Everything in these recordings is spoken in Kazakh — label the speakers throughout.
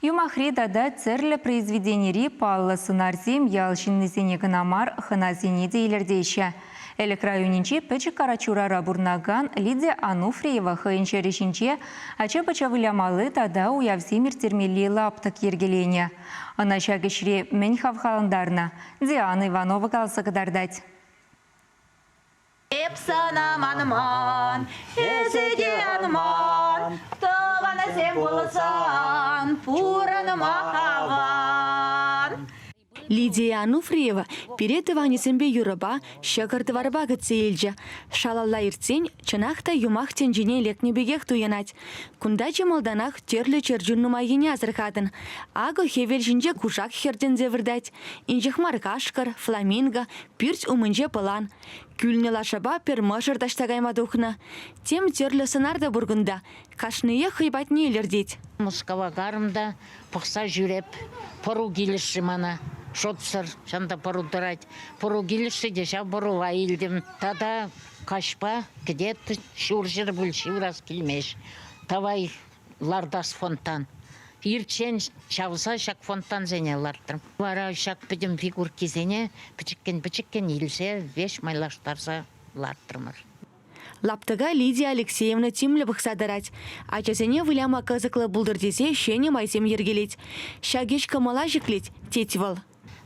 Speaker 1: Юмахри дада церлі произведенири паллы сынарзем ялшиннызене гынамар хыназене дейлердейші. Әлік районинче пәчі карачурара бурнаган Лидия Ануфриева хыйынче решинче ача пача вылямалы тада уявземір термелі лаптық ергелене. Анаша кешіре мен хавхаландарна. Диана Иванова қалсы кадардать.
Speaker 2: Епсана манман, эседе анман, тована сем болсан, пуран махаван.
Speaker 3: Лидия Ануфриева перед Иванисембе юрыба шакыртыварба гыцейлжі. Шалалла иртсен чынақта юмақ тенжіне лекне бегех туянать. Кундачы малданақ терлі чержүннума ене азырқадын. Ағы хевел жінже кушак херден зевірдать. Инжех маркашкар, фламинго, пирс умынже пылан. Күліне лашаба пер мышыр таштагаймадухна. Тем терлі сынарда бургында. Кашные хыйбат нейлердеть.
Speaker 4: Москва гарымда пықса жүреп, пору келіші мана. Шотсыр, шанда пору дырать. Пору келіші деша пору айылдым. Тада кашпа, где-то шуржыр бүлші раз келмеш. Тавай лардас фонтан. Ирчен чавса шак фонтан зене лардым. Вара шак підім фигурки зене, пічіккен илсе, веш майлаштарса лардымыр.
Speaker 3: Лаптыга Лидия Алексеевна тимлі бұқсадарать. Ачасене выляма қызықлы бұлдырдесе шене майсем ергелет. Шагеш камала жіклет, тетівал.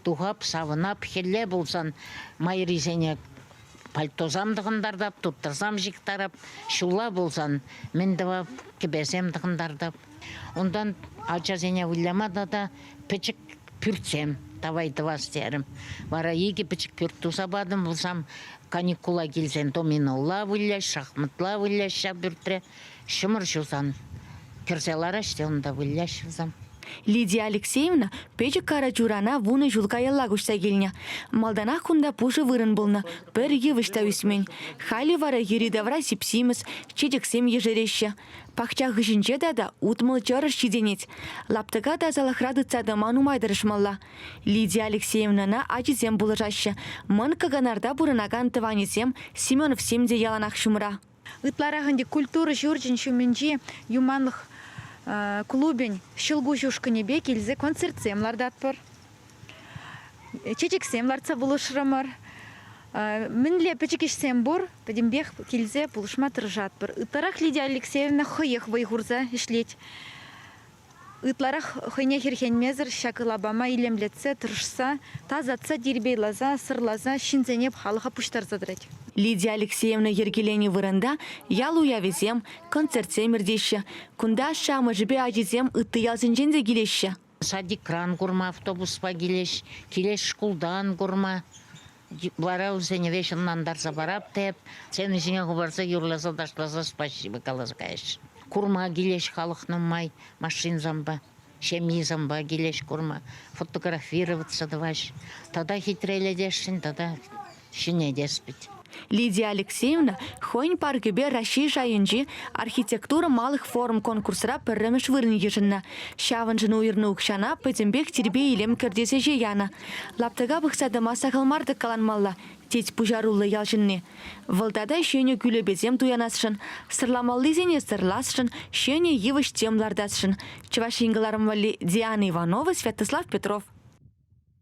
Speaker 4: Тухап, савынап, хелле болсан, майризене пальтозам дығындардап, туттырзам жиктарап, шула болсан, мен дава кебесем дығындардап. Ондан ачасене выляма да пічік пүртсем, тавай дава стерім. Вара еге пічік пүрт тусабадым болсам, каникула келсен доминола вылляш, шахматла вылляш шабүртре, шымыр жузан. Керселара штелында вылляш жузан.
Speaker 3: Лидия Алексеевна печі карачурана вуны жулкаялла күшса келіне. Малданақ күнда пушы вырын болны, бір евішта үсмен. Хали вара еридавра сипсимыз, чедексем ежереші. Пақча ғышынче да утмыл чарыш чиденет. Лаптыға да залахрады цадаману майдырышмалла. Лидия Алексеевнана ачизем бұлыжашы. Мын каганарда бұрынаган тыванесем Семенов семде яланақ шумыра.
Speaker 5: Ытларағынде культура жүржін шуменже юманлық клубень шылгу жушканебе келзе концертсемлардат бар. Чечексемларца бұлышырымыр. Мінле печекешсем бұр, бәдімбех келзе бұлышма тұржат бір. Ытларақ Лидия Алексеевна хыйық вайғурза ішлет. Ытларақ хыйне херхенмезір шакылабама илемлетсе тұрышса, тазатса дербейлаза, сырлаза, шинзенеп халыға пұштарзадырет.
Speaker 3: Лидия Алексеевна ергелени вырында ял уявезем, концертсем ердеші. Кунда шамы жібе ажизем ытты ялзынженде келеші.
Speaker 4: Садикран гурма автобуспа келеш, келеш шкулдан гурма. Вара үзене вешіннан дарса барап теп, сен ішіне ғыбарса юрласа дашласа спасибо калазкаеш. Курма келеш халықның май, машин замба. Шеми замба келеш курма, фотографироваться даваш. Тада хитреле дешін, тада шине деспить.
Speaker 3: Лидия Алексеевна хойн паркебе Раши жайынжи архитектура малых форм конкурсра пірріміш вырын ежінна. Шавынжын уйырны ұқшана пөтімбек тербе илем кірдесе жеяна. Лаптыға бұқсадыма сақылмарды каланмалла, тет пұжарулы ялжынне. Вылдада шене күлі безем туянасшын, сырламалды зене сырласшын, шене евіш темлардасшын. Чываш ингыларым вали Диана Иванова, Святослав Петров.